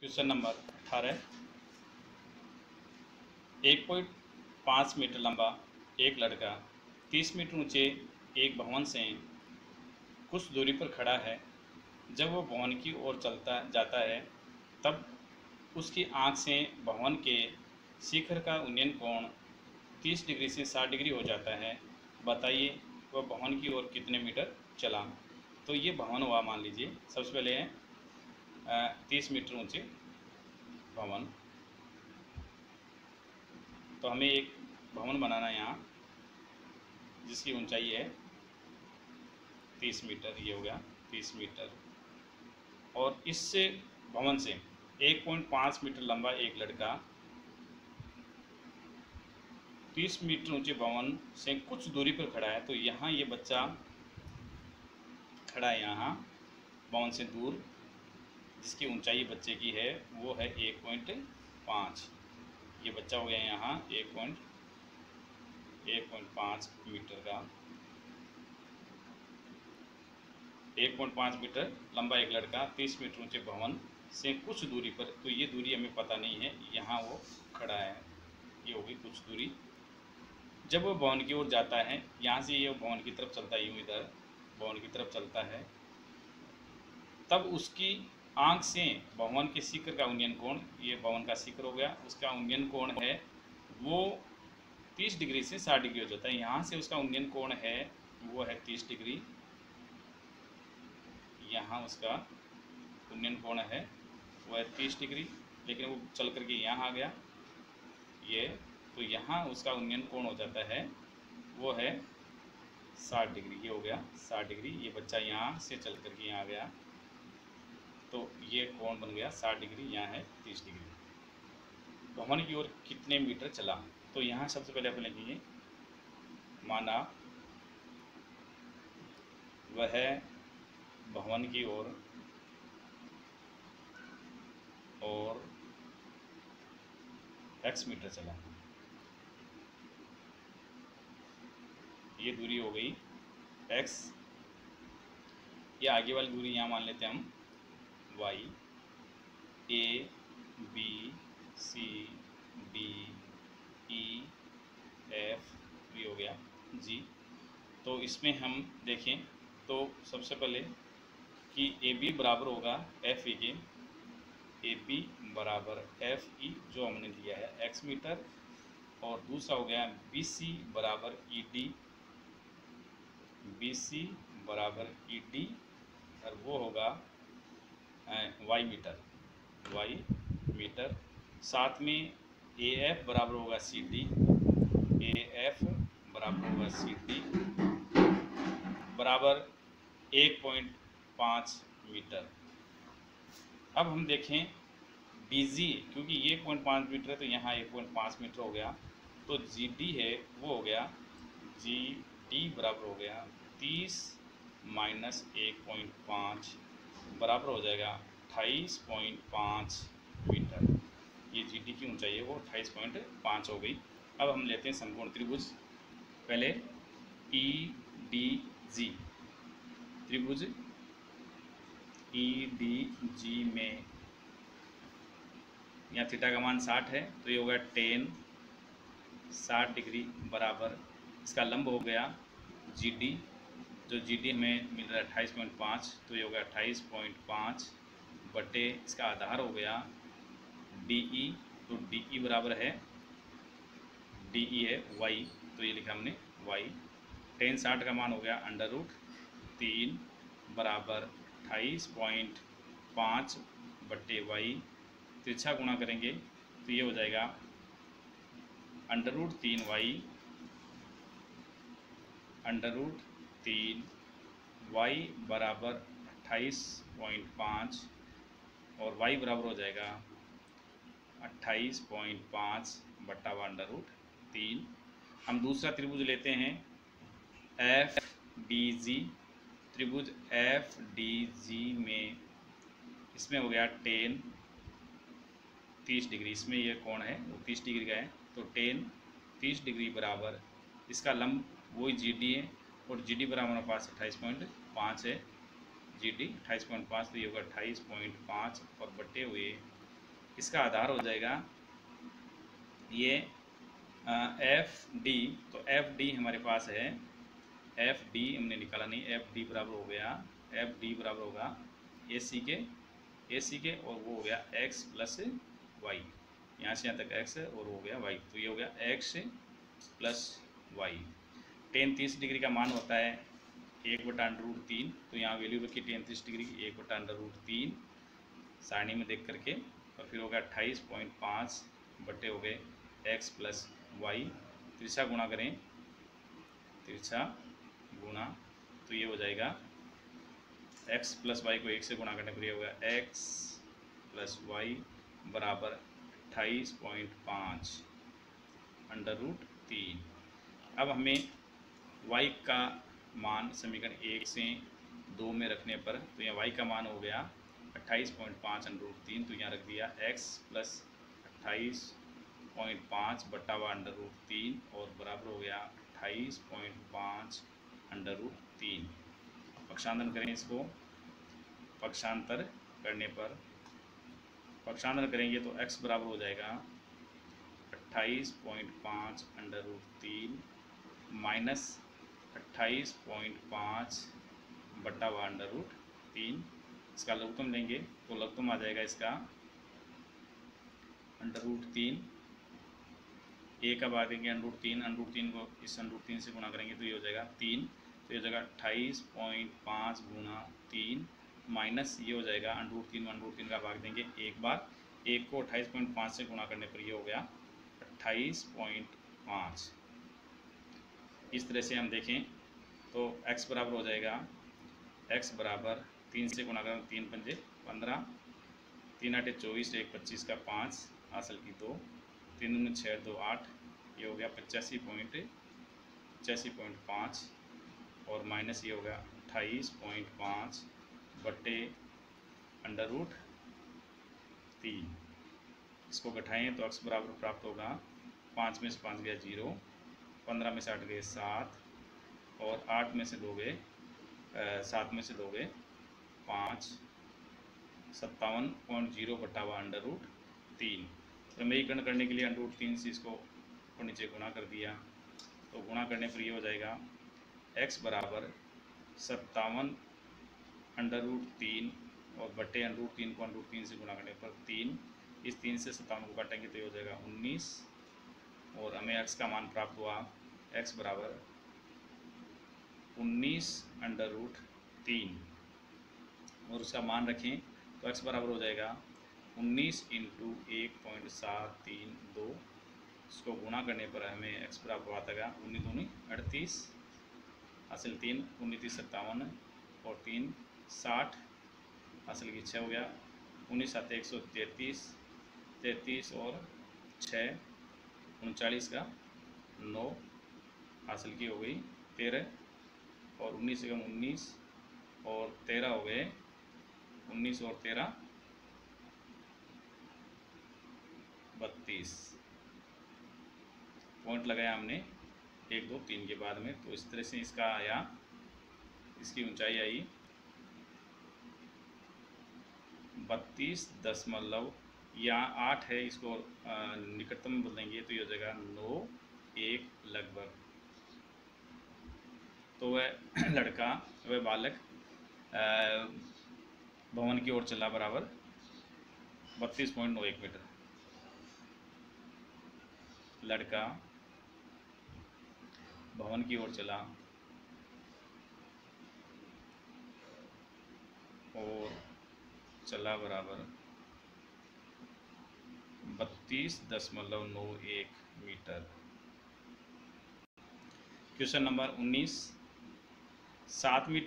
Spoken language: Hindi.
Question number 18। 1.5 मीटर लंबा एक लड़का 30 मीटर ऊंचे एक भवन से कुछ दूरी पर खड़ा है। जब वह भवन की ओर चलता जाता है तब उसकी आंख से भवन के शिखर का उन्नयन कोण 30 डिग्री से 60 डिग्री हो जाता है। बताइए वह भवन की ओर कितने मीटर चला। तो ये भवन हुआ, मान लीजिए सबसे पहले है 30 मीटर ऊंचे भवन। तो हमें एक भवन बनाना है यहाँ जिसकी ऊंचाई है 30 मीटर। ये हो गया 30 मीटर। और इससे भवन से 1.5 मीटर लंबा एक लड़का 30 मीटर ऊंचे भवन से कुछ दूरी पर खड़ा है। तो यहाँ ये बच्चा खड़ा है यहाँ भवन से दूर, जिसकी ऊंचाई बच्चे की है वो है 1.5। ये बच्चा हो गया यहाँ 1.5 मीटर का। 1.5 मीटर लंबा एक लड़का 30 मीटर ऊंचे भवन से कुछ दूरी पर, तो ये दूरी हमें पता नहीं है, यहाँ वो खड़ा है, ये होगी कुछ दूरी। जब वो भवन की ओर जाता है, यहाँ से ये भवन की तरफ चलता है, यूँ इधर भवन की तरफ चलता है, तब उसकी आंख से भवन के शिखर का उन्नयन कोण, ये भवन का शिखर हो गया, उसका उन्नयन कोण है वो 30 डिग्री से 60 डिग्री हो जाता है। यहाँ से उसका उन्नयन कोण है वो है 30 डिग्री। यहाँ उसका उन्नयन कोण है वो है 30 डिग्री, लेकिन वो चल करके यहाँ आ गया ये, तो यहाँ उसका उन्नयन कोण हो जाता है वो है 60 डिग्री। ये हो गया 60 डिग्री। ये बच्चा यहाँ से चल करके यहाँ आ गया, तो ये कोण बन गया 60 डिग्री। यहाँ है 30 डिग्री। भवन की ओर कितने मीटर चला। तो यहाँ सबसे पहले आप लिखिए, माना वह भवन की ओर और x मीटर चला। ये दूरी हो गई x। ये आगे वाली दूरी यहाँ मान लेते हैं हम y। a b c d e f भी हो गया g। तो इसमें हम देखें तो सबसे पहले कि ए बी बराबर होगा एफ ई के, ए बी बराबर एफ ई जो हमने दिया है x मीटर, और दूसरा हो गया बी सी बराबर ई डी, बी सी बराबर ई डी, और वो होगा वाई मीटर, वाई मीटर। साथ में ए एफ बराबर होगा सी डी, ए एफ बराबर होगा सी डी बराबर 1.5 मीटर। अब हम देखें BG, क्योंकि ये 1.5 मीटर है तो यहाँ 1.5 मीटर हो गया, तो GD है वो हो गया GD बराबर हो गया 30 माइनस 1.5 बराबर हो जाएगा 28.5 मीटर। ये GD की ऊंचाई है वो 28.5 हो गई। अब हम लेते हैं समकोण त्रिभुज। पहले EDG त्रिभुज EDG में यहाँ थीटा का मान 60 है, तो ये हो गया 10 60 डिग्री बराबर इसका लंब हो गया GD, जो GD हमें मिल रहा है 28.5, तो ये हो गया 28.5 बटे इसका आधार हो गया DE, तो DE बराबर है DE है Y, तो ये लिखा हमने Y। 10 60 का मान हो गया √3 बराबर 28.5 बटे Y। तिरछा गुणा करेंगे तो ये हो जाएगा √3y, √3y बराबर 28.5, और y बराबर हो जाएगा 28.5 बटा √3। हम दूसरा त्रिभुज लेते हैं FDG त्रिभुज FDG में, इसमें हो गया 10 30 डिग्री, इसमें यह कोण है वो 30 डिग्री का है, तो 10 30 डिग्री बराबर इसका लंब वही GD है, और GD बराबर हमारे पास 28.5 है, GD 28.5, तो ये होगा 28.5 और बटे हुए इसका आधार हो जाएगा ये एफ डी। तो एफ डी हमारे पास है, एफ डी हमने निकाला नहीं, एफ डी बराबर हो गया, एफ डी बराबर होगा ए सी के और वो हो गया एक्स प्लस वाई, यहाँ से यहाँ तक एक्स है और हो गया वाई, तो ये हो गया x plus y. Tan 30 degree का मान होता है 1/√3, तो यहाँ वैल्यू रखी टेन 30 डिग्री की 1/√3 सारणी में देख करके, और फिर हो गया 28.5 बटे हो गए एक्स प्लस वाई। तिरछा गुणा करें, तिरछा गुणा, तो ये हो जाएगा एक्स प्लस वाई को 1 से गुणा करने पर ये होगा एक्स प्लस वाई बराबर 28.5/√3। अब हमें y का मान समीकरण 1 से 2 में रखने पर, तो यहाँ y का मान हो गया 28.5/√3, तो यहाँ रख दिया x प्लस 28.5 बटा हुआ √3 और बराबर हो गया 28.5/√3। पक्षांतर करें इसको, पक्षांतर करने पर, पक्षांतर करेंगे तो x बराबर हो जाएगा 28.5/√3 माइनस 28.5 बटा हुआ √3। इसका लघुत्तम लेंगे तो लघुत्तम आ जाएगा इसका √3, ए का भाग देंगे √3 को इस √3 से गुणा करेंगे तो ये हो जाएगा 3, तो ये हो जाएगा 28.5 गुणा 3 माइनस ये हो जाएगा √3 का भाग देंगे एक बार, एक को 28.5 से गुणा करने पर ये हो गया 28.5। इस तरह से हम देखें तो x बराबर हो जाएगा, x बराबर 3 से गुणा करें 3 पंजे 15, 3 8 24, 1 25 का 5 हासिल की 2, 3 दूनी 6 2 8, ये हो गया 85.5 और माइनस ये हो गया 28.5 बटे √3। इसको घटाएं तो x बराबर प्राप्त होगा 5 में से 5 गया 0, 15 में से 8 गए 7 और 8 में से 2 गए 7 में से 2 गए 5, 57.0 बटा हुआ √3। समीकरण करने के लिए √3 से इसको ऊपर नीचे गुणा कर दिया, तो गुणा करने पर ये हो जाएगा x बराबर 57/√3 और बटे √3 को √3 से गुणा करने पर 3, इस 3 से 57 को काटेंगे तो ये हो जाएगा 19 और हमें x का मान प्राप्त हुआ, x बराबर 19/√3 और उसका मान रखें तो x बराबर हो जाएगा 19 × 1.732, इसको गुणा करने पर हमें x बराबर आता है 19 दूनी 38 हासिल 3, 19 57 और 3 60 हासिल की 6 हो गया, 19 7 133, 33 और 6 39 का 9 हासिल की हो गई 13 और 19 से कम 19 और 13 हो गए 19 और 13 32 पॉइंट लगाया हमने 1 2 3 के बाद में। तो इस तरह से इसका आया, इसकी ऊंचाई आई 32 यहाँ 8 है, इसको निकटतम में बदलेंगे तो ये हो जाएगा 9 1 लगभग। तो वह लड़का, वह बालक भवन की ओर चला बराबर 32.91 मीटर। लड़का भवन की ओर चला और चला बराबर 32.91 मीटर। Question number 19, 7 metre